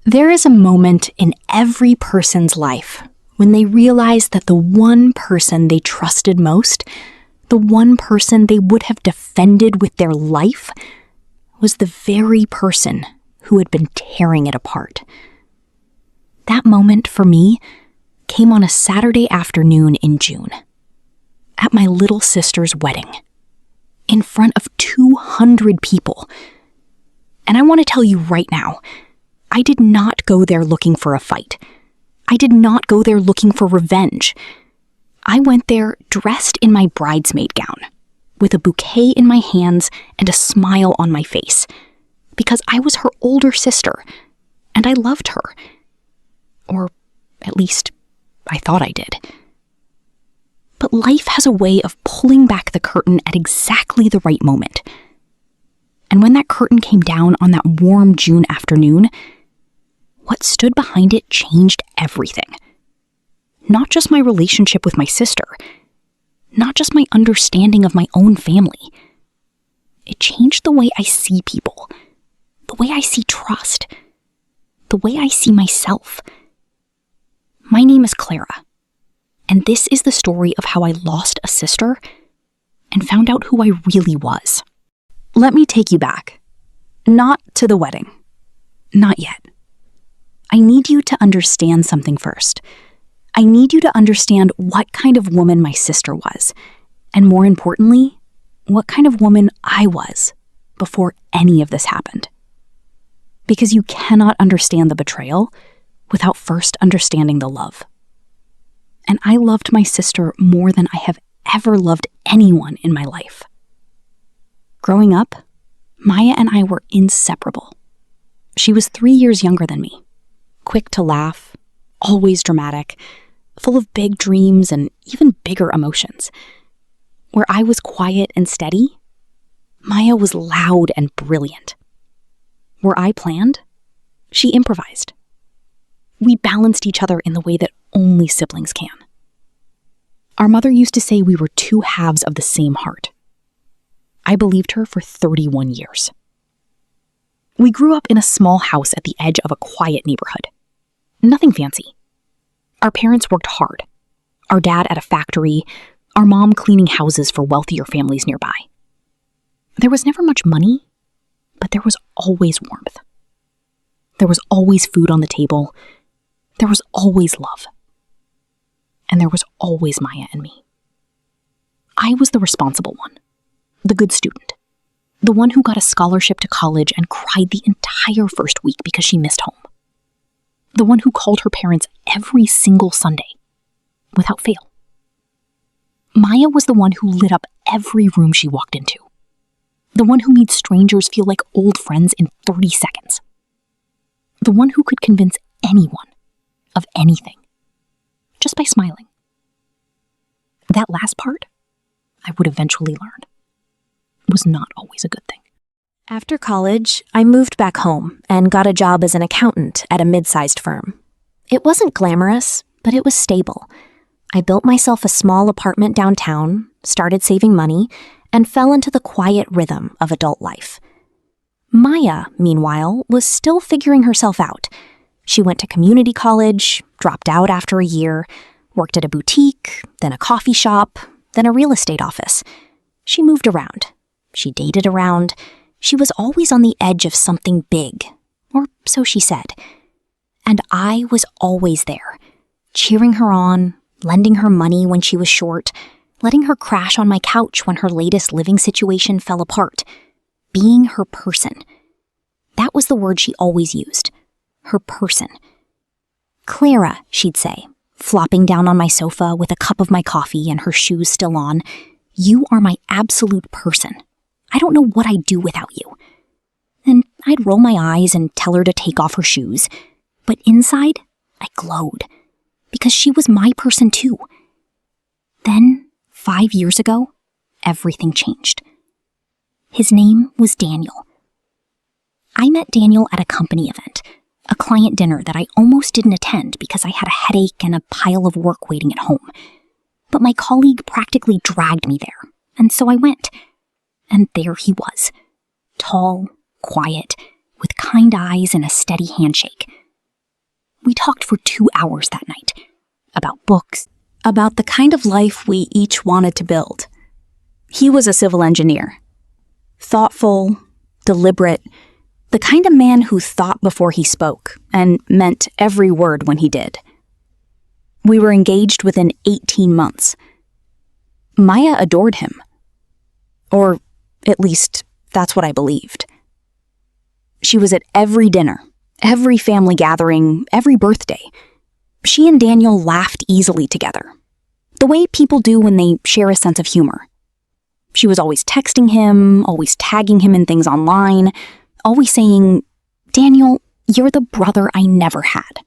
There is a moment in every person's life when they realize that the one person they trusted most, the one person they would have defended with their life, was the very person who had been tearing it apart. That moment, for me, came on a Saturday afternoon in June, at my little sister's wedding, in front of 200 people. And I want to tell you right now, I did not go there looking for a fight. I did not go there looking for revenge. I went there dressed in my bridesmaid gown, with a bouquet in my hands and a smile on my face, because I was her older sister, and I loved her. Or at least, I thought I did. But life has a way of pulling back the curtain at exactly the right moment. And when that curtain came down on that warm June afternoon, what stood behind it changed everything. Not just my relationship with my sister, not just my understanding of my own family. It changed the way I see people, the way I see trust, the way I see myself. My name is Clara, and this is the story of how I lost a sister and found out who I really was. Let me take you back. Not to the wedding. Not yet. I need you to understand something first. I need you to understand what kind of woman my sister was, and more importantly, what kind of woman I was before any of this happened. Because you cannot understand the betrayal without first understanding the love. And I loved my sister more than I have ever loved anyone in my life. Growing up, Maya and I were inseparable. She was 3 years younger than me, quick to laugh, always dramatic, full of big dreams and even bigger emotions. Where I was quiet and steady, Maya was loud and brilliant. Where I planned, she improvised. We balanced each other in the way that only siblings can. Our mother used to say we were two halves of the same heart. I believed her for 31 years. We grew up in a small house at the edge of a quiet neighborhood. Nothing fancy. Our parents worked hard. Our dad at a factory, our mom cleaning houses for wealthier families nearby. There was never much money, but there was always warmth. There was always food on the table. There was always love. And there was always Maya and me. I was the responsible one, the good student, the one who got a scholarship to college and cried the entire first week because she missed home. The one who called her parents every single Sunday, without fail. Maya was the one who lit up every room she walked into. The one who made strangers feel like old friends in 30 seconds. The one who could convince anyone of anything, just by smiling. That last part, I would eventually learn, was not always a good thing. After college, I moved back home and got a job as an accountant at a mid-sized firm. It wasn't glamorous, but it was stable. I built myself a small apartment downtown, started saving money, and fell into the quiet rhythm of adult life. Maya, meanwhile, was still figuring herself out. She went to community college, dropped out after a year, worked at a boutique, then a coffee shop, then a real estate office. She moved around. She dated around. She was always on the edge of something big, or so she said. And I was always there, cheering her on, lending her money when she was short, letting her crash on my couch when her latest living situation fell apart, being her person. That was the word she always used, her person. Clara, she'd say, flopping down on my sofa with a cup of my coffee and her shoes still on, you are my absolute person. I don't know what I'd do without you. And I'd roll my eyes and tell her to take off her shoes. But inside, I glowed, because she was my person too. Then, 5 years ago, everything changed. His name was Daniel. I met Daniel at a company event, a client dinner that I almost didn't attend because I had a headache and a pile of work waiting at home. But my colleague practically dragged me there, and so I went. And there he was, tall, quiet, with kind eyes and a steady handshake, We talked for 2 hours that night. About books, about the kind of life we each wanted to build. He was a civil engineer. Thoughtful, deliberate, the kind of man who thought before he spoke and meant every word when he did. We were engaged within 18 months. Maya adored him. Or at least, that's what I believed. She was at every dinner, every family gathering, every birthday. She and Daniel laughed easily together, the way people do when they share a sense of humor. She was always texting him, always tagging him in things online, always saying, "Daniel, you're the brother I never had."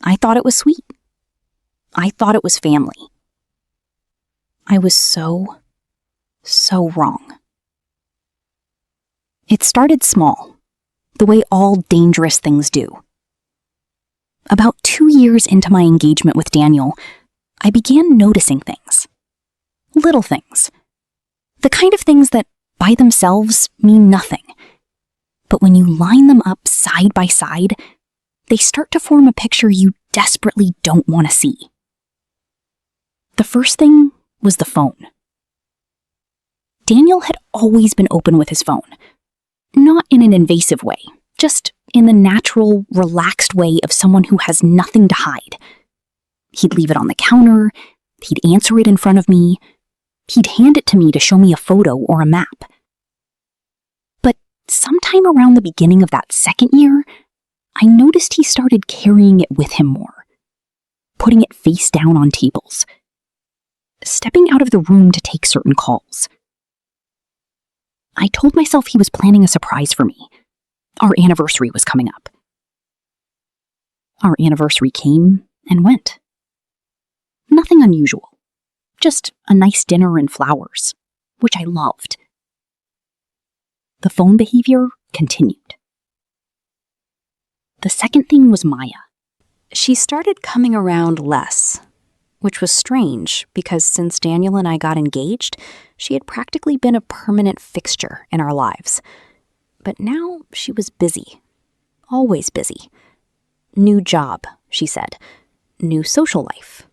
I thought it was sweet. I thought it was family. I was so wrong. It started small, the way all dangerous things do. About 2 years into my engagement with Daniel, I began noticing things. Little things. The kind of things that by themselves mean nothing. But when you line them up side by side, they start to form a picture you desperately don't want to see. The first thing was the phone. Daniel had always been open with his phone. Not in an invasive way, just in the natural, relaxed way of someone who has nothing to hide. He'd leave it on the counter, he'd answer it in front of me, he'd hand it to me to show me a photo or a map. But sometime around the beginning of that second year, I noticed he started carrying it with him more, putting it face down on tables, stepping out of the room to take certain calls. I told myself he was planning a surprise for me. Our anniversary was coming up. Our anniversary came and went. Nothing unusual. Just a nice dinner and flowers, which I loved. The phone behavior continued. The second thing was Maya. She started coming around less, which was strange because since Daniel and I got engaged, she had practically been a permanent fixture in our lives. But now she was busy. Always busy. New job, she said. New social life.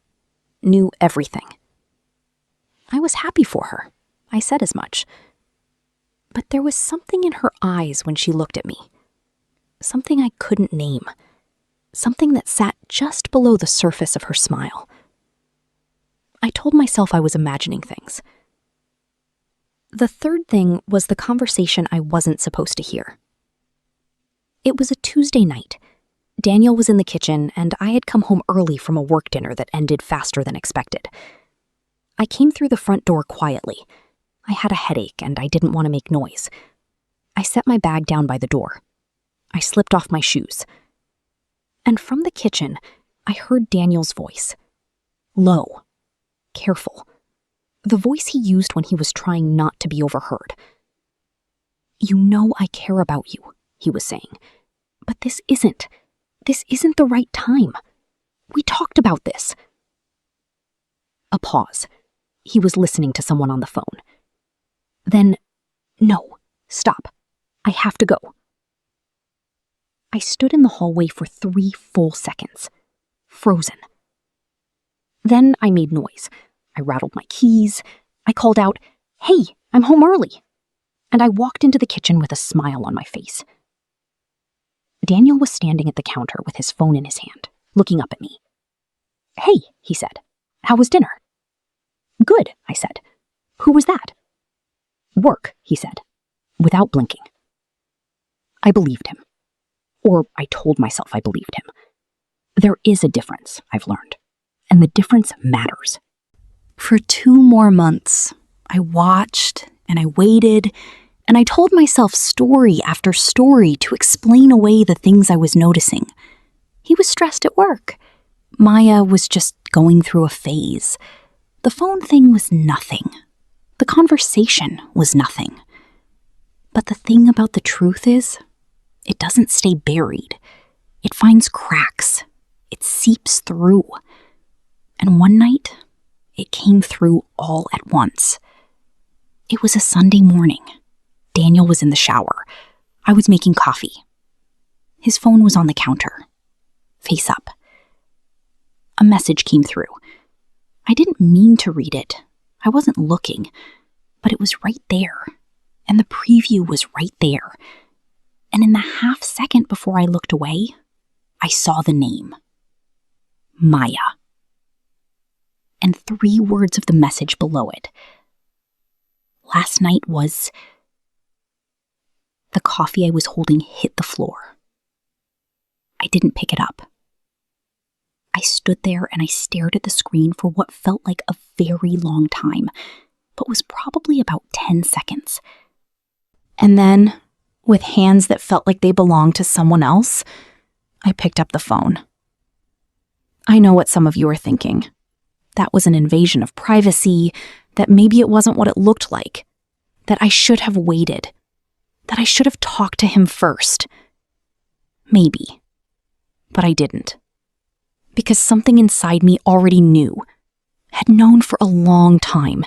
New everything. I was happy for her. I said as much. But there was something in her eyes when she looked at me. Something I couldn't name. Something that sat just below the surface of her smile. I told myself I was imagining things. The third thing was the conversation I wasn't supposed to hear. It was a Tuesday night. Daniel was in the kitchen, and I had come home early from a work dinner that ended faster than expected. I came through the front door quietly. I had a headache, and I didn't want to make noise. I set my bag down by the door. I slipped off my shoes. And from the kitchen, I heard Daniel's voice. Low. Careful. The voice he used when he was trying not to be overheard. "You know I care about you," he was saying. "But this isn't the right time. We talked about this." A pause. He was listening to someone on the phone. Then, "No, stop. I have to go." I stood in the hallway for 3 full seconds, frozen. Then I made noise. I rattled my keys. I called out, "Hey, I'm home early." And I walked into the kitchen with a smile on my face. Daniel was standing at the counter with his phone in his hand, looking up at me. "Hey," he said. "How was dinner?" "Good," I said. "Who was that?" "Work," he said, without blinking. I believed him. Or I told myself I believed him. There is a difference, I've learned. And the difference matters. For 2 more months, I watched and I waited, and I told myself story after story to explain away the things I was noticing. He was stressed at work. Maya was just going through a phase. The phone thing was nothing. The conversation was nothing. But the thing about the truth is, it doesn't stay buried. It finds cracks. It seeps through. And one night, it came through all at once. It was a Sunday morning. Daniel was in the shower. I was making coffee. His phone was on the counter. face up. A message came through. I didn't mean to read it. I wasn't looking, but it was right there, and the preview was right there. And in the half second before I looked away, I saw the name. Maya. And 3 words of the message below it. Last night was... The coffee I was holding hit the floor. I didn't pick it up. I stood there and I stared at the screen for what felt like a very long time, but was probably about 10 seconds. And then, with hands that felt like they belonged to someone else, I picked up the phone. I know what some of you are thinking. That was an invasion of privacy, that maybe it wasn't what it looked like, that I should have waited, that I should have talked to him first. Maybe. But I didn't. Because something inside me already knew, had known for a long time,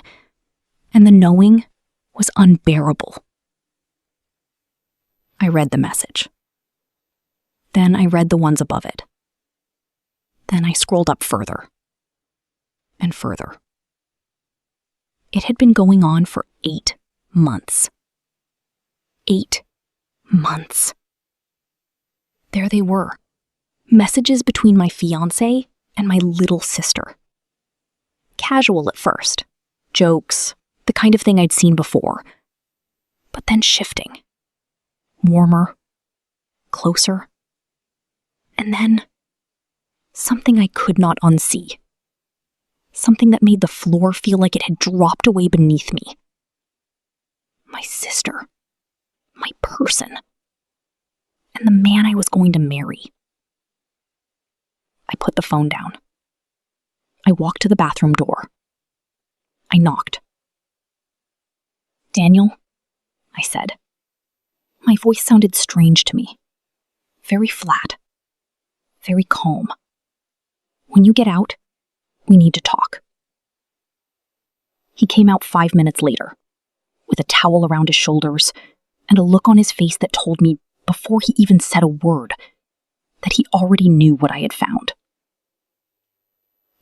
and the knowing was unbearable. I read the message. Then I read the ones above it. Then I scrolled up further. And further. It had been going on for 8 months. 8 months. There they were. Messages between my fiancé and my little sister. Casual at first. Jokes. The kind of thing I'd seen before. But then shifting. Warmer. Closer. And then something I could not unsee. Something that made the floor feel like it had dropped away beneath me. My sister. My person. And the man I was going to marry. I put the phone down. I walked to the bathroom door. I knocked. "Daniel," I said. My voice sounded strange to me. Very flat. Very calm. "When you get out, we need to talk." He came out 5 minutes later, with a towel around his shoulders and a look on his face that told me, before he even said a word, that he already knew what I had found.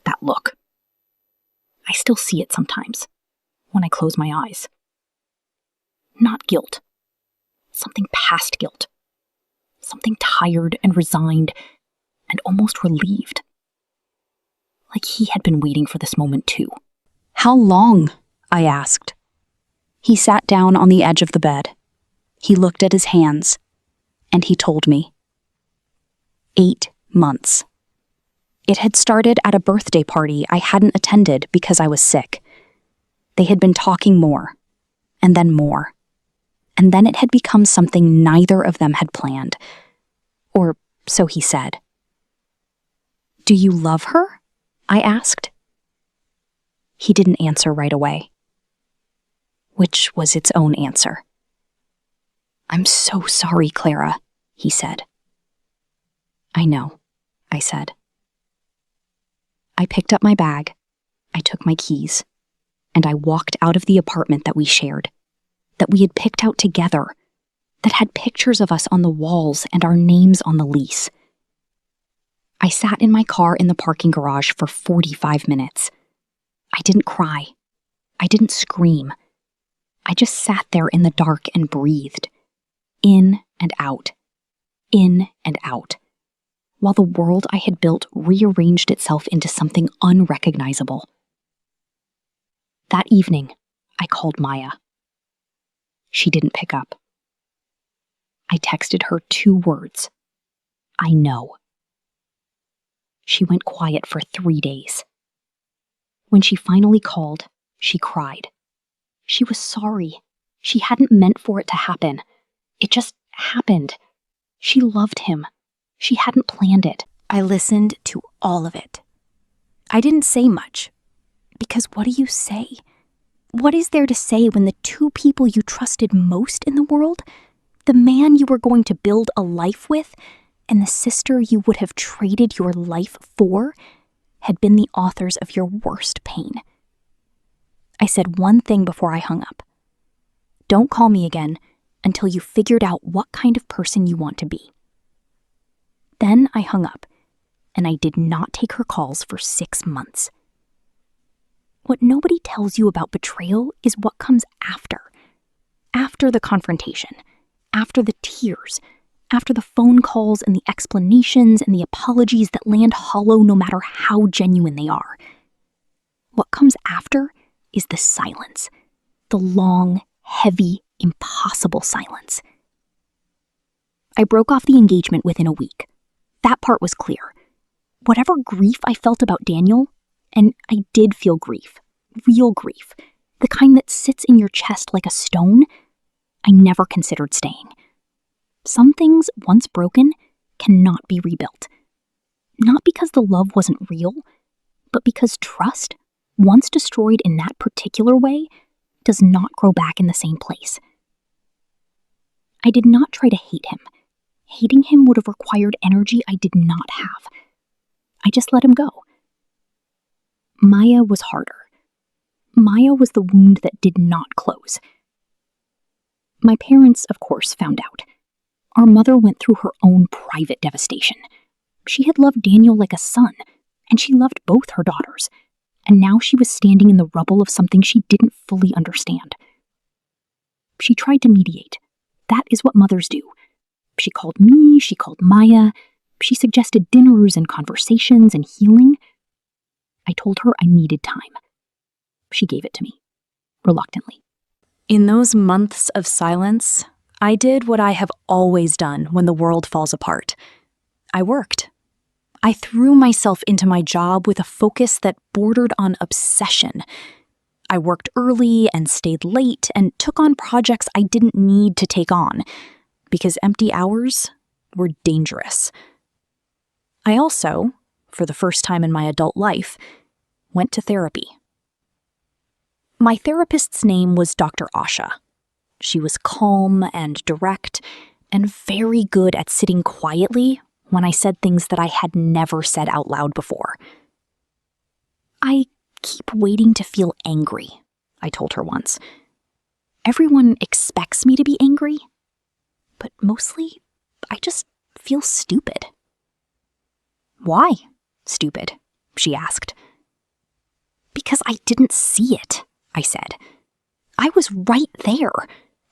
That look. I still see it sometimes, when I close my eyes. Not guilt. Something past guilt. Something tired and resigned and almost relieved. Like he had been waiting for this moment too. "How long?" I asked. He sat down on the edge of the bed. He looked at his hands, and he told me. 8 months. It had started at a birthday party I hadn't attended because I was sick. They had been talking more, and then more. And then it had become something neither of them had planned. Or so he said. "Do you love her?" I asked. He didn't answer right away. Which was its own answer. "I'm so sorry, Clara," he said. "I know," I said. I picked up my bag, I took my keys, and I walked out of the apartment that we shared, that we had picked out together, that had pictures of us on the walls and our names on the lease. I sat in my car in the parking garage for 45 minutes. I didn't cry. I didn't scream. I just sat there in the dark and breathed. In and out. In and out. While the world I had built rearranged itself into something unrecognizable. That evening, I called Maya. She didn't pick up. I texted her 2 words. I know. She went quiet for 3 days. When she finally called, she cried. She was sorry. She hadn't meant for it to happen. It just happened. She loved him. She hadn't planned it. I listened to all of it. I didn't say much. Because what do you say? What is there to say when the 2 people you trusted most in the world, the man you were going to build a life with, and the sister you would have traded your life for, had been the authors of your worst pain? I said one thing before I hung up. Don't call me again until you figured out what kind of person you want to be. Then I hung up, and I did not take her calls for 6 months. What nobody tells you about betrayal is what comes after. After the confrontation, after the tears, after the phone calls and the explanations and the apologies that land hollow no matter how genuine they are. What comes after is the silence, the long, heavy, impossible silence. I broke off the engagement within a week. That part was clear. Whatever grief I felt about Daniel, and I did feel grief, real grief, the kind that sits in your chest like a stone, I never considered staying. Some things, once broken, cannot be rebuilt. Not because the love wasn't real, but because trust, once destroyed in that particular way, does not grow back in the same place. I did not try to hate him. Hating him would have required energy I did not have. I just let him go. Maya was harder. Maya was the wound that did not close. My parents, of course, found out. Our mother went through her own private devastation. She had loved Daniel like a son, and she loved both her daughters, and now she was standing in the rubble of something she didn't fully understand. She tried to mediate. That is what mothers do. She called me, she called Maya, she suggested dinners and conversations and healing. I told her I needed time. She gave it to me, reluctantly. In those months of silence, I did what I have always done when the world falls apart. I worked. I threw myself into my job with a focus that bordered on obsession. I worked early and stayed late and took on projects I didn't need to take on, because empty hours were dangerous. I also, for the first time in my adult life, went to therapy. My therapist's name was Dr. Asha. She was calm and direct and very good at sitting quietly when I said things that I had never said out loud before. I keep waiting to feel angry, I told her once. Everyone expects me to be angry, but mostly I just feel stupid. Why stupid? She asked. Because I didn't see it, I said. I was right there.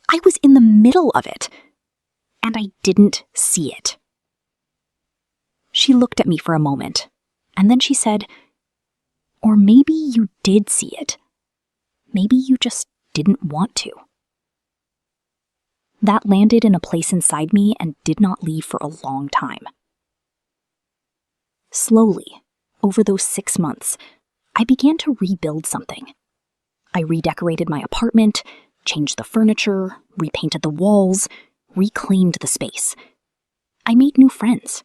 I was in the middle of it, and I didn't see it. She looked at me for a moment, and then she said, or maybe you did see it. Maybe you just didn't want to. That landed in a place inside me and did not leave for a long time. Slowly, over those 6 months, I began to rebuild something. I redecorated my apartment, changed the furniture, repainted the walls, reclaimed the space. I made new friends.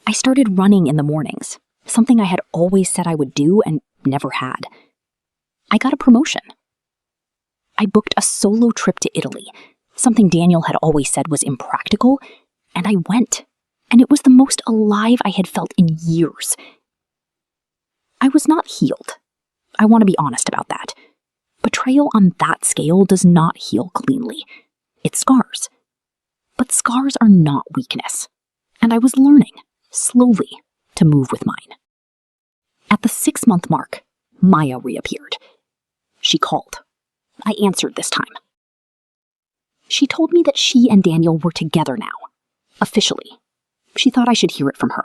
I started running in the mornings, something I had always said I would do and never had. I got a promotion. I booked a solo trip to Italy, something Daniel had always said was impractical, and I went, and it was the most alive I had felt in years. I was not healed. I want to be honest about that. Betrayal on that scale does not heal cleanly. It scars. But scars are not weakness, and I was learning, slowly, to move with mine. At the 6-month mark, Maya reappeared. She called. I answered this time. She told me that she and Daniel were together now, officially. She thought I should hear it from her.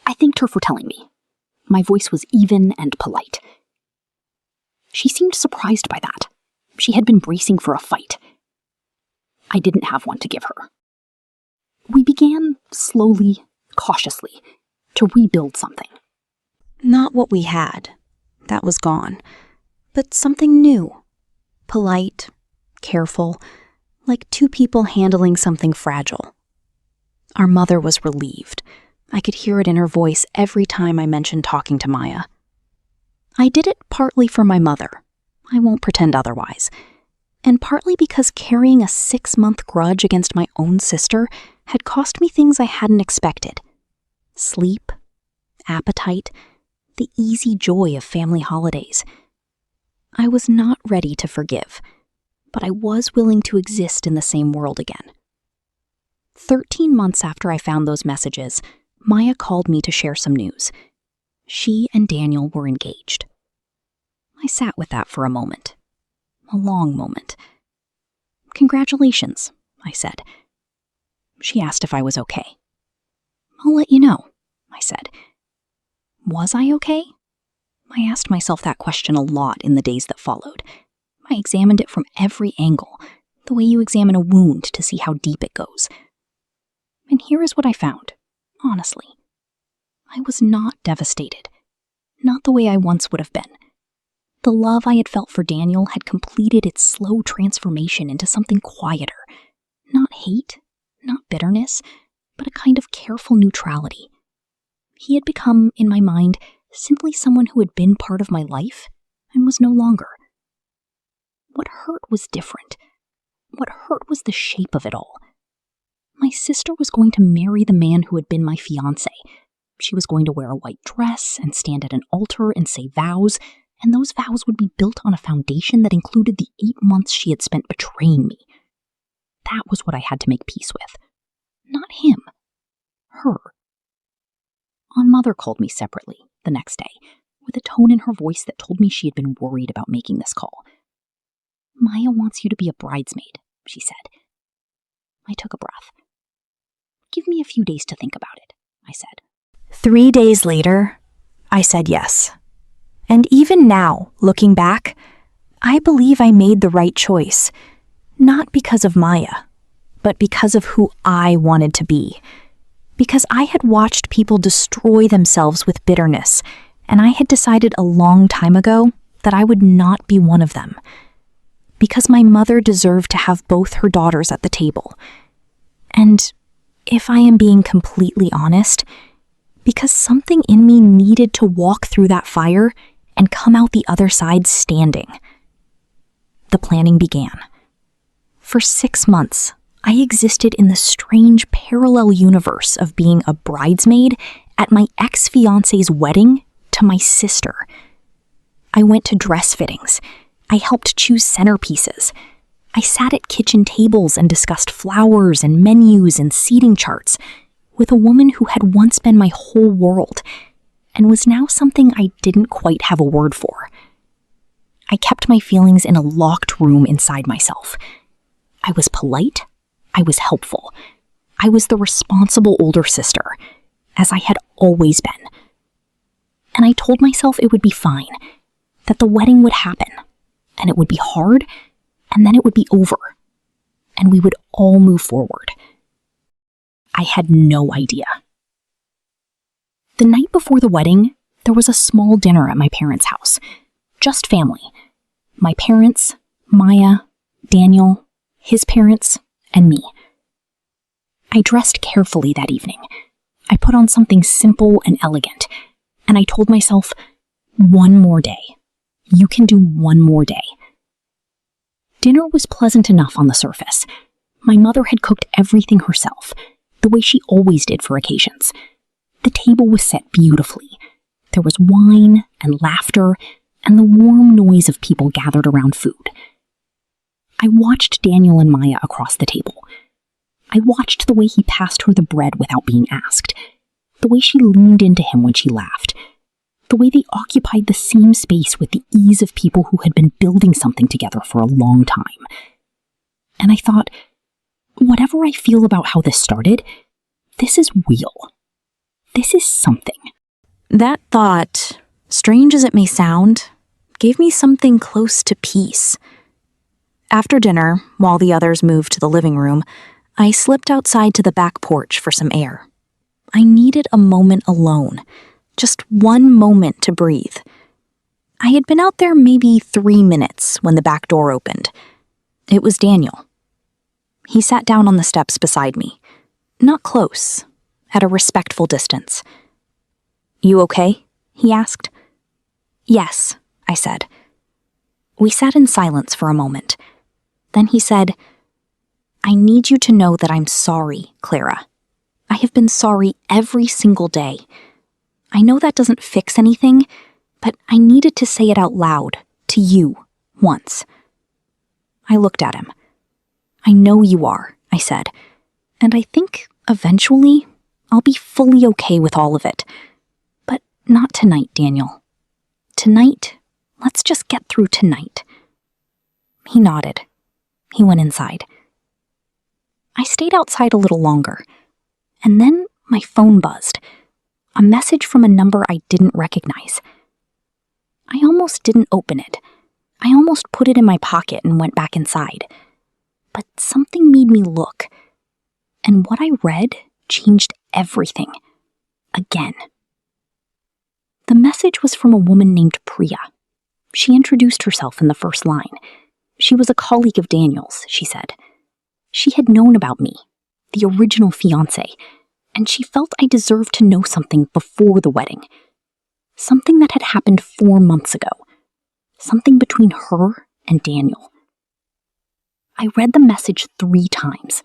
I thanked her for telling me. My voice was even and polite. She seemed surprised by that. She had been bracing for a fight. I didn't have one to give her. We began, slowly, cautiously, to rebuild something. Not what we had. That was gone. But something new. Polite, careful, like two people handling something fragile. Our mother was relieved. I could hear it in her voice every time I mentioned talking to Maya. I did it partly for my mother. I won't pretend otherwise. And partly because carrying a 6-month grudge against my own sister had cost me things I hadn't expected. Sleep, appetite, the easy joy of family holidays. I was not ready to forgive, but I was willing to exist in the same world again. 13 months after I found those messages, Maya called me to share some news. She and Daniel were engaged. I sat with that for a moment. A long moment. "Congratulations," I said. She asked if I was okay. "I'll let you know," I said. Was I okay? I asked myself that question a lot in the days that followed. I examined it from every angle, the way you examine a wound to see how deep it goes. And here is what I found, honestly. I was not devastated. Not the way I once would have been. The love I had felt for Daniel had completed its slow transformation into something quieter. Not hate, not bitterness, but a kind of careful neutrality. He had become, in my mind, simply someone who had been part of my life and was no longer. What hurt was different. What hurt was the shape of it all. My sister was going to marry the man who had been my fiancé. She was going to wear a white dress and stand at an altar and say vows, and those vows would be built on a foundation that included the 8 months she had spent betraying me. That was what I had to make peace with. Not him. Her. Aunt Mother called me separately the next day, with a tone in her voice that told me she had been worried about making this call. "Maya wants you to be a bridesmaid," she said. I took a breath. "Give me a few days to think about it," I said. 3 days later, I said yes. And even now, looking back, I believe I made the right choice. Not because of Maya, but because of who I wanted to be. Because I had watched people destroy themselves with bitterness, and I had decided a long time ago that I would not be one of them. Because my mother deserved to have both her daughters at the table. And if I am being completely honest, because something in me needed to walk through that fire and come out the other side standing. The planning began. For 6 months, I existed in the strange parallel universe of being a bridesmaid at my ex-fiancé's wedding to my sister. I went to dress fittings. I helped choose centerpieces. I sat at kitchen tables and discussed flowers and menus and seating charts with a woman who had once been my whole world and was now something I didn't quite have a word for. I kept my feelings in a locked room inside myself. I was polite. I was helpful. I was the responsible older sister, as I had always been. And I told myself it would be fine, that the wedding would happen, and it would be hard, and then it would be over, and we would all move forward. I had no idea. The night before the wedding, there was a small dinner at my parents' house. Just family. My parents, Maya, Daniel, his parents, and me. I dressed carefully that evening. I put on something simple and elegant, and I told myself, one more day. You can do one more day. Dinner was pleasant enough on the surface. My mother had cooked everything herself, the way she always did for occasions. The table was set beautifully. There was wine and laughter and the warm noise of people gathered around food. I watched Daniel and Maya across the table. I watched the way he passed her the bread without being asked, the way she leaned into him when she laughed, the way they occupied the same space with the ease of people who had been building something together for a long time. And I thought, whatever I feel about how this started, this is real. This is something. That thought, strange as it may sound, gave me something close to peace. After dinner, while the others moved to the living room, I slipped outside to the back porch for some air. I needed a moment alone, just one moment to breathe. I had been out there maybe 3 minutes when the back door opened. It was Daniel. He sat down on the steps beside me, not close, at a respectful distance. "You okay?" he asked. "Yes," I said. We sat in silence for a moment. Then he said, "I need you to know that I'm sorry, Clara. I have been sorry every single day. I know that doesn't fix anything, but I needed to say it out loud, to you, once." I looked at him. "I know you are," I said, "and I think, eventually, I'll be fully okay with all of it. But not tonight, Daniel. Tonight, let's just get through tonight." He nodded. He went inside. I stayed outside a little longer, and then my phone buzzed. A message from a number I didn't recognize. I almost didn't open it. I almost put it in my pocket and went back inside. But something made me look, and what I read changed everything. Again. The message was from a woman named Priya. She introduced herself in the first line. She was a colleague of Daniel's, she said. She had known about me, the original fiancé, and she felt I deserved to know something before the wedding. Something that had happened 4 months ago. Something between her and Daniel. I read the message 3 times.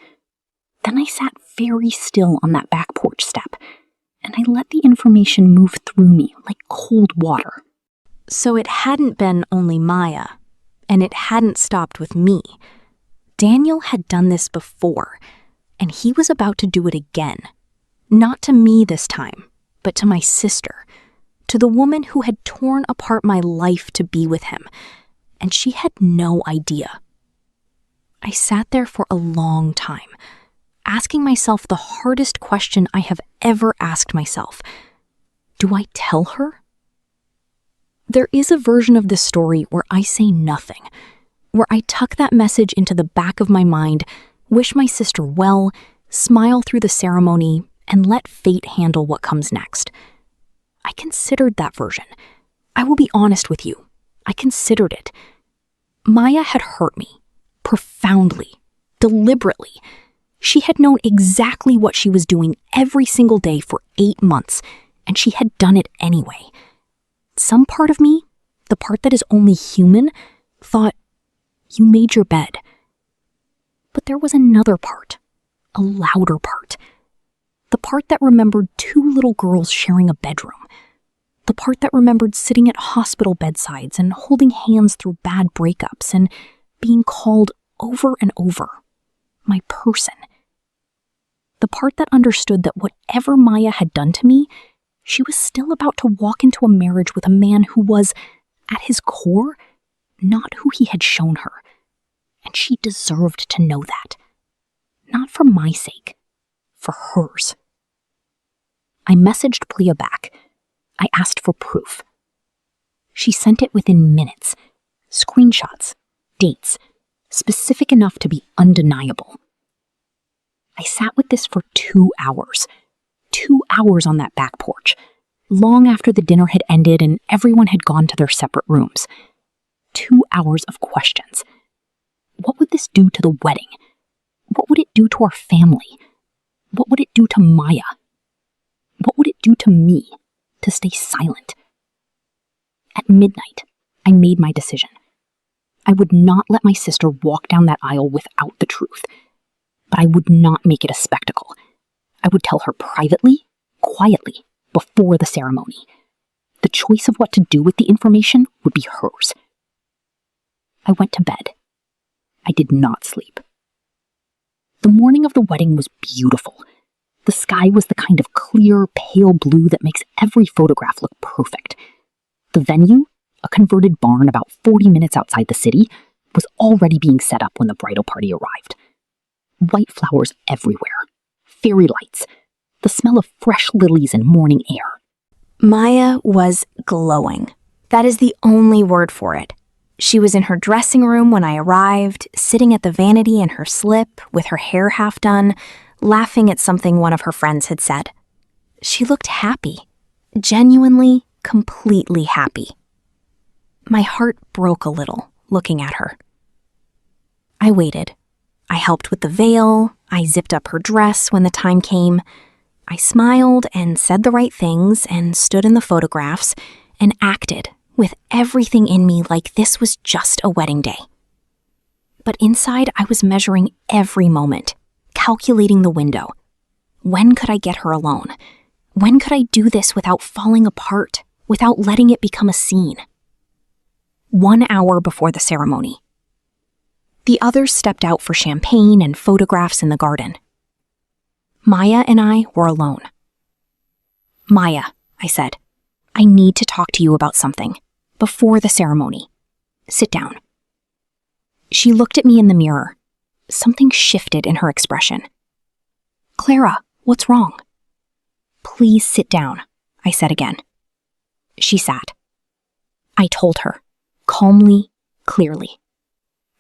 Then I sat very still on that back porch step, and I let the information move through me like cold water. So it hadn't been only Maya, and it hadn't stopped with me. Daniel had done this before, and he was about to do it again. Not to me this time, but to my sister, to the woman who had torn apart my life to be with him, and she had no idea. I sat there for a long time, asking myself the hardest question I have ever asked myself. Do I tell her? There is a version of this story where I say nothing, where I tuck that message into the back of my mind, wish my sister well, smile through the ceremony, and let fate handle what comes next. I considered that version. I will be honest with you. I considered it. Maya had hurt me, profoundly, deliberately. She had known exactly what she was doing every single day for 8 months, and she had done it anyway. Some part of me, the part that is only human, thought, "You made your bed." But there was another part, a louder part. The part that remembered 2 little girls sharing a bedroom. The part that remembered sitting at hospital bedsides and holding hands through bad breakups and being called over and over, my person. The part that understood that whatever Maya had done to me, she was still about to walk into a marriage with a man who was, at his core, not who he had shown her. And she deserved to know that. Not for my sake, for hers. I messaged Priya back. I asked for proof. She sent it within minutes. Screenshots, dates, specific enough to be undeniable. I sat with this for 2 hours. 2 hours on that back porch, long after the dinner had ended and everyone had gone to their separate rooms. 2 hours of questions. What would this do to the wedding? What would it do to our family? What would it do to Maya? What would it do to me to stay silent? At midnight, I made my decision. I would not let my sister walk down that aisle without the truth, but I would not make it a spectacle. I would tell her privately, quietly, before the ceremony. The choice of what to do with the information would be hers. I went to bed. I did not sleep. The morning of the wedding was beautiful. The sky was the kind of clear, pale blue that makes every photograph look perfect. The venue, a converted barn about 40 minutes outside the city, was already being set up when the bridal party arrived. White flowers everywhere, fairy lights, the smell of fresh lilies and morning air. Maya was glowing. That is the only word for it. She was in her dressing room when I arrived, sitting at the vanity in her slip, with her hair half done, laughing at something one of her friends had said. She looked happy, genuinely, completely happy. My heart broke a little, looking at her. I waited. I helped with the veil. I zipped up her dress when the time came. I smiled and said the right things and stood in the photographs and acted with everything in me like this was just a wedding day. But inside, I was measuring every moment, calculating the window. When could I get her alone? When could I do this without falling apart, without letting it become a scene? 1 hour before the ceremony. The others stepped out for champagne and photographs in the garden. Maya and I were alone. Maya, I said, I need to talk to you about something. Before the ceremony. Sit down. She looked at me in the mirror. Something shifted in her expression. Clara, what's wrong? Please sit down, I said again. She sat. I told her, calmly, clearly.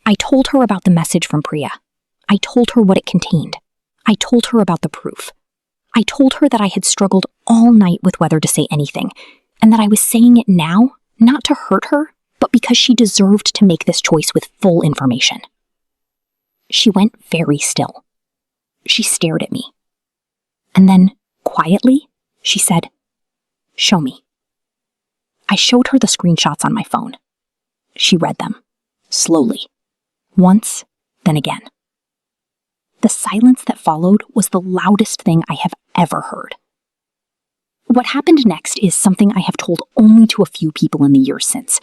I told her about the message from Priya. I told her what it contained. I told her about the proof. I told her that I had struggled all night with whether to say anything, and that I was saying it now, not to hurt her, but because she deserved to make this choice with full information. She went very still. She stared at me. And then, quietly, she said, "Show me." I showed her the screenshots on my phone. She read them, slowly, once, then again. The silence that followed was the loudest thing I have ever heard. What happened next is something I have told only to a few people in the years since,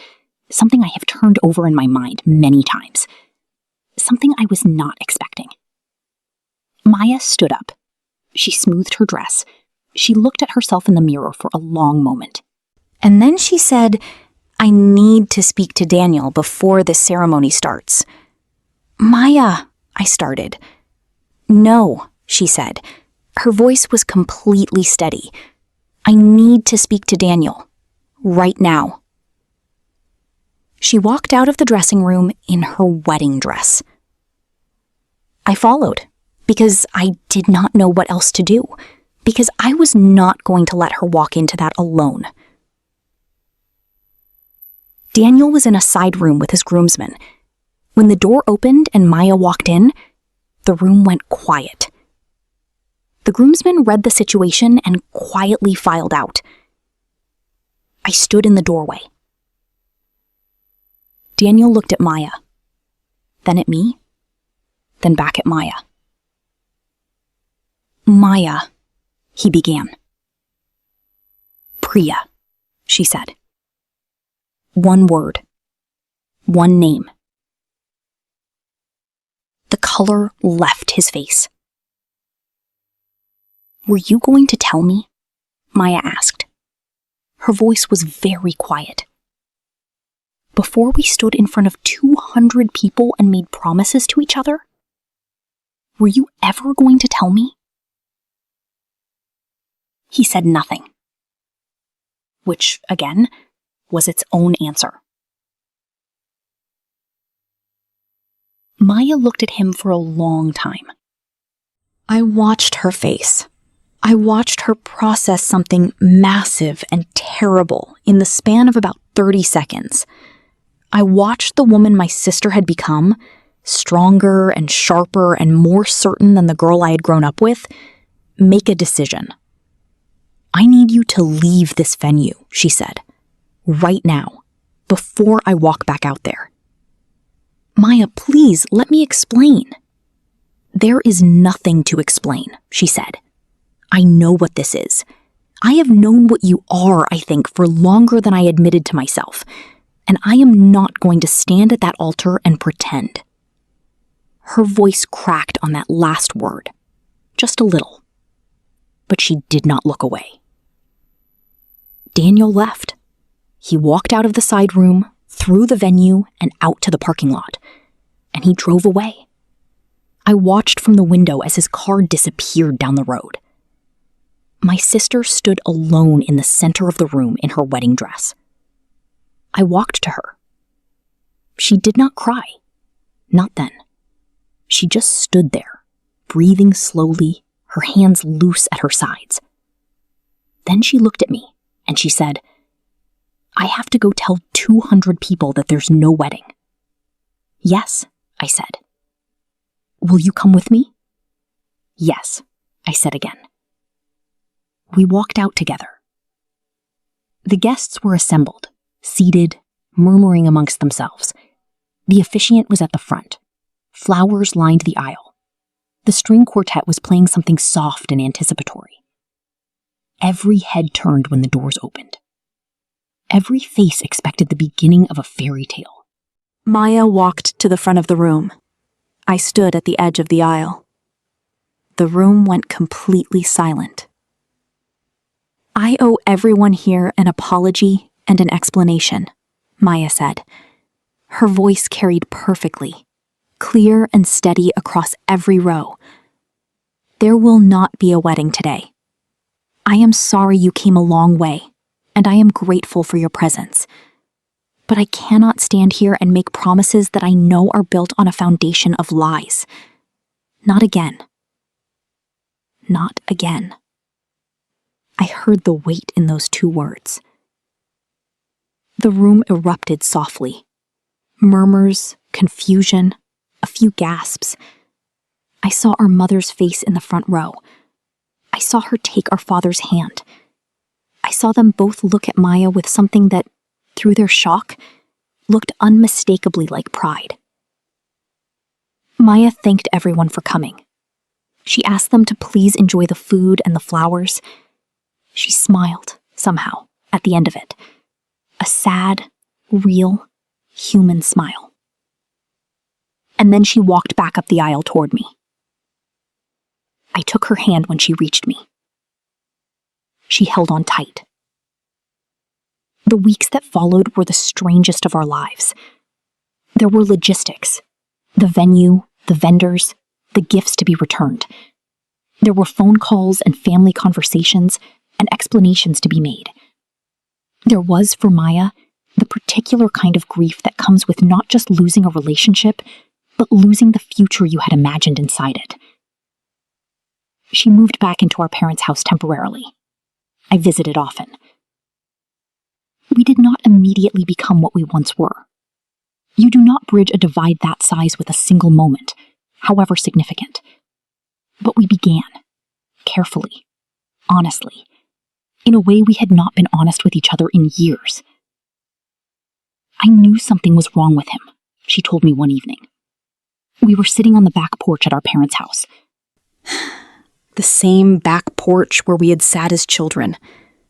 something I have turned over in my mind many times, something I was not expecting. Maya stood up. She smoothed her dress. She looked at herself in the mirror for a long moment. And then she said, "I need to speak to Daniel before the ceremony starts." "Maya," I started. "No," she said. Her voice was completely steady. "I need to speak to Daniel. Right now." She walked out of the dressing room in her wedding dress. I followed, because I did not know what else to do, because I was not going to let her walk into that alone. Daniel was in a side room with his groomsmen. When the door opened and Maya walked in, the room went quiet. The groomsmen read the situation and quietly filed out. I stood in the doorway. Daniel looked at Maya, then at me, then back at Maya. "Maya," he began. "Priya," she said. One word. One name. The color left his face. "Were you going to tell me?" Maya asked. Her voice was very quiet. "Before we stood in front of 200 people and made promises to each other? Were you ever going to tell me?" He said nothing. Which, again, was its own answer. Maya looked at him for a long time. I watched her face. I watched her process something massive and terrible in the span of about 30 seconds. I watched the woman my sister had become, stronger and sharper and more certain than the girl I had grown up with, make a decision. "I need you to leave this venue," she said, "right now, before I walk back out there." "Maya, please, let me explain." "There is nothing to explain," she said. "I know what this is. I have known what you are, I think, for longer than I admitted to myself, and I am not going to stand at that altar and pretend." Her voice cracked on that last word, just a little, but she did not look away. Daniel left. He walked out of the side room, through the venue, and out to the parking lot, and he drove away. I watched from the window as his car disappeared down the road. My sister stood alone in the center of the room in her wedding dress. I walked to her. She did not cry. Not then. She just stood there, breathing slowly, her hands loose at her sides. Then she looked at me, and she said, "I have to go tell 200 people that there's no wedding." "Yes," I said. "Will you come with me?" "Yes," I said again. We walked out together. The guests were assembled, seated, murmuring amongst themselves. The officiant was at the front. Flowers lined the aisle. The string quartet was playing something soft and anticipatory. Every head turned when the doors opened. Every face expected the beginning of a fairy tale. Maya walked to the front of the room. I stood at the edge of the aisle. The room went completely silent. I owe everyone here an apology and an explanation, Maya said. Her voice carried perfectly, clear and steady across every row. There will not be a wedding today. I am sorry you came a long way, and I am grateful for your presence. But I cannot stand here and make promises that I know are built on a foundation of lies. Not again. Not again. I heard the weight in those 2 words. The room erupted softly. Murmurs, confusion, a few gasps. I saw our mother's face in the front row. I saw her take our father's hand. I saw them both look at Maya with something that, through their shock, looked unmistakably like pride. Maya thanked everyone for coming. She asked them to please enjoy the food and the flowers. She smiled, somehow, at the end of it. A sad, real, human smile. And then she walked back up the aisle toward me. I took her hand when she reached me. She held on tight. The weeks that followed were the strangest of our lives. There were logistics, the venue, the vendors, the gifts to be returned. There were phone calls and family conversations and explanations to be made. There was, for Maya, the particular kind of grief that comes with not just losing a relationship, but losing the future you had imagined inside it. She moved back into our parents' house temporarily. I visited often. We did not immediately become what we once were. You do not bridge a divide that size with a single moment, however significant. But we began, carefully, honestly, in a way we had not been honest with each other in years. I knew something was wrong with him, she told me one evening. We were sitting on the back porch at our parents' house. The same back porch where we had sat as children,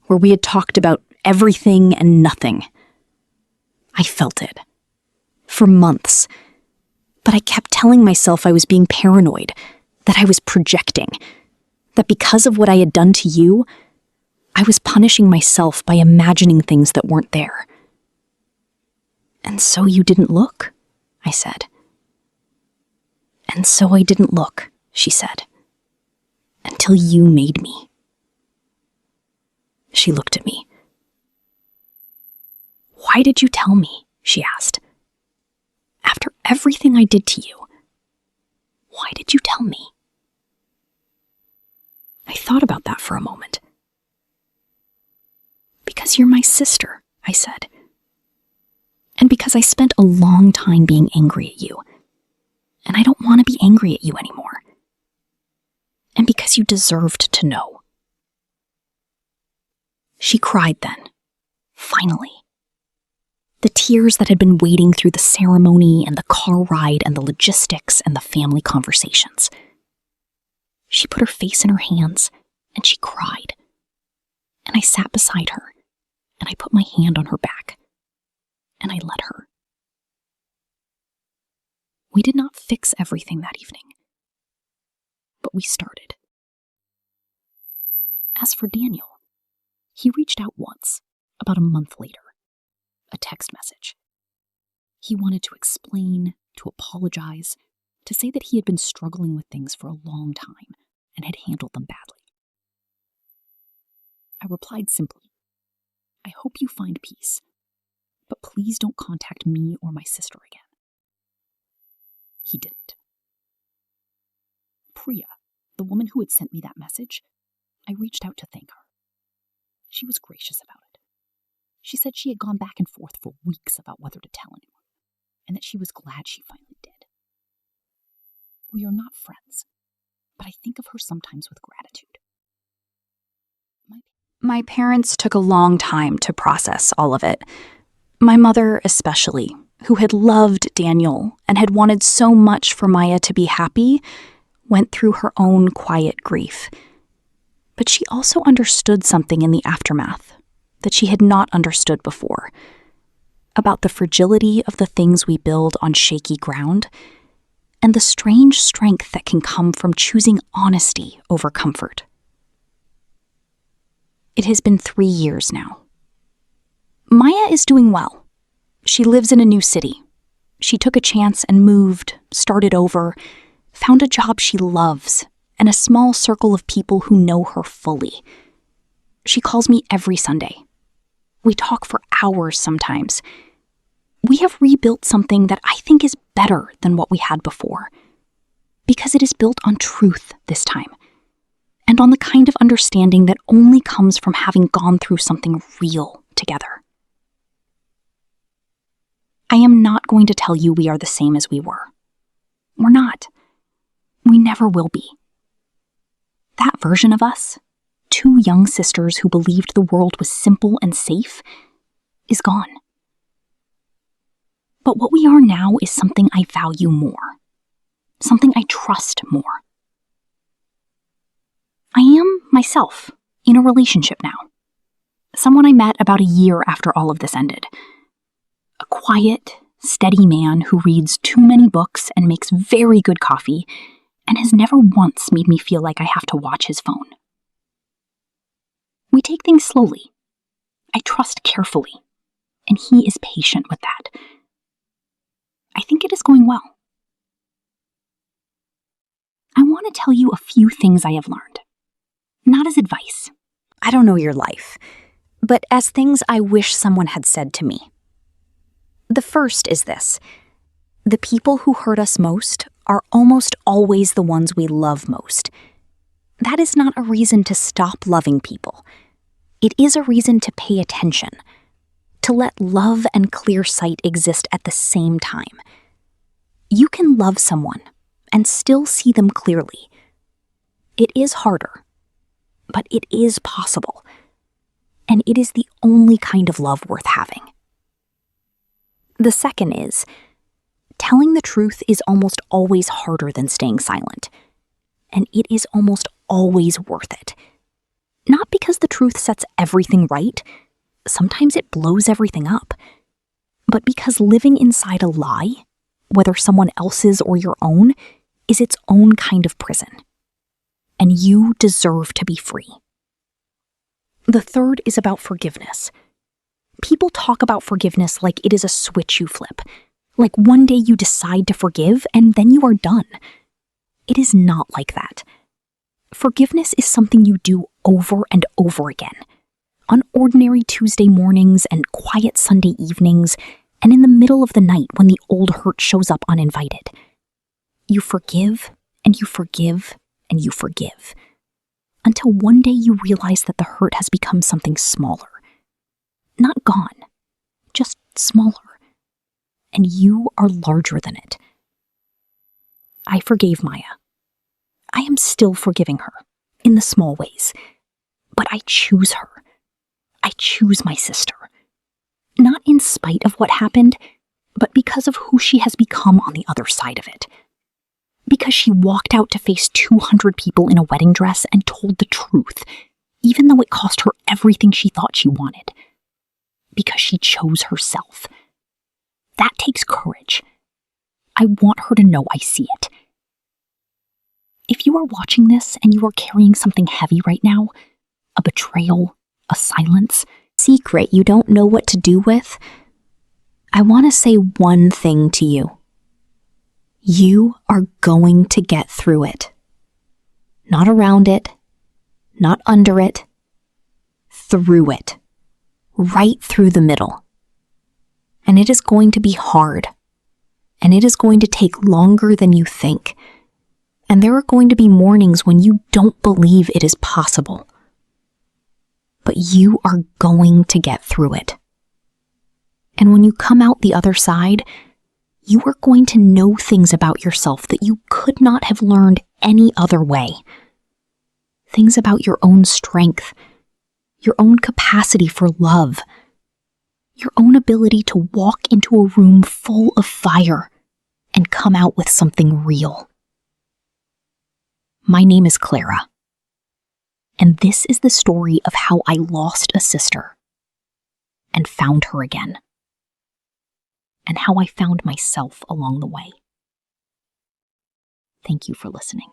where we had talked about everything and nothing. I felt it. For months. But I kept telling myself I was being paranoid, that I was projecting, that because of what I had done to you, I was punishing myself by imagining things that weren't there. And so you didn't look, I said. And so I didn't look, she said, until you made me. She looked at me. Why did you tell me? She asked. After everything I did to you, why did you tell me? I thought about that for a moment. Because you're my sister, I said. And because I spent a long time being angry at you. And I don't want to be angry at you anymore. And because you deserved to know. She cried then, finally. The tears that had been waiting through the ceremony and the car ride and the logistics and the family conversations. She put her face in her hands and she cried. And I sat beside her and I put my hand on her back and I let her. We did not fix everything that evening, but we started. As for Daniel, he reached out once, about a month later. A text message. He wanted to explain, to apologize, to say that he had been struggling with things for a long time and had handled them badly. I replied simply, I hope you find peace, but please don't contact me or my sister again. He didn't. Priya, the woman who had sent me that message, I reached out to thank her. She was gracious about it. She said she had gone back and forth for weeks about whether to tell anyone, and that she was glad she finally did. We are not friends, but I think of her sometimes with gratitude. My parents took a long time to process all of it. My mother especially, who had loved Daniel and had wanted so much for Maya to be happy, went through her own quiet grief. But she also understood something in the aftermath that she had not understood before, about the fragility of the things we build on shaky ground, and the strange strength that can come from choosing honesty over comfort. It has been 3 years now. Maya is doing well. She lives in a new city. She took a chance and moved, started over, found a job she loves, and a small circle of people who know her fully. She calls me every Sunday. We talk for hours sometimes. We have rebuilt something that I think is better than what we had before, because it is built on truth this time, and on the kind of understanding that only comes from having gone through something real together. I am not going to tell you we are the same as we were. We're not. We never will be. That version of us, two young sisters who believed the world was simple and safe, is gone. But what we are now is something I value more, something I trust more. I am myself in a relationship now. Someone I met about a year after all of this ended. A quiet, steady man who reads too many books and makes very good coffee and has never once made me feel like I have to watch his phone. We take things slowly. I trust carefully, and he is patient with that. I think it is going well. I want to tell you a few things I have learned. Not as advice. I don't know your life, but as things I wish someone had said to me. The first is this: the people who hurt us most are almost always the ones we love most. That is not a reason to stop loving people. It is a reason to pay attention, to let love and clear sight exist at the same time. You can love someone and still see them clearly. It is harder, but it is possible, and it is the only kind of love worth having. The second is, telling the truth is almost always harder than staying silent, and it is almost always worth it. Not because the truth sets everything right, sometimes it blows everything up, but because living inside a lie, whether someone else's or your own, is its own kind of prison. And you deserve to be free. The third is about forgiveness. People talk about forgiveness like it is a switch you flip, like one day you decide to forgive and then you are done. It is not like that. Forgiveness is something you do over and over again, on ordinary Tuesday mornings and quiet Sunday evenings, and in the middle of the night when the old hurt shows up uninvited. You forgive, and you forgive, and you forgive, until one day you realize that the hurt has become something smaller. Not gone, just smaller, and you are larger than it. I forgave Maya. I am still forgiving her, in the small ways, but I choose her. I choose my sister. Not in spite of what happened, but because of who she has become on the other side of it. Because she walked out to face 200 people in a wedding dress and told the truth, even though it cost her everything she thought she wanted. Because she chose herself. That takes courage. I want her to know I see it. If you are watching this and you are carrying something heavy right now, a betrayal, a silence, secret you don't know what to do with, I want to say one thing to you. You are going to get through it. Not around it, not under it, through it. Right through the middle. And it is going to be hard. And it is going to take longer than you think. And there are going to be mornings when you don't believe it is possible. But you are going to get through it. And when you come out the other side, you are going to know things about yourself that you could not have learned any other way. Things about your own strength, your own capacity for love, your own ability to walk into a room full of fire and come out with something real. My name is Clara, and this is the story of how I lost a sister and found her again, and how I found myself along the way. Thank you for listening.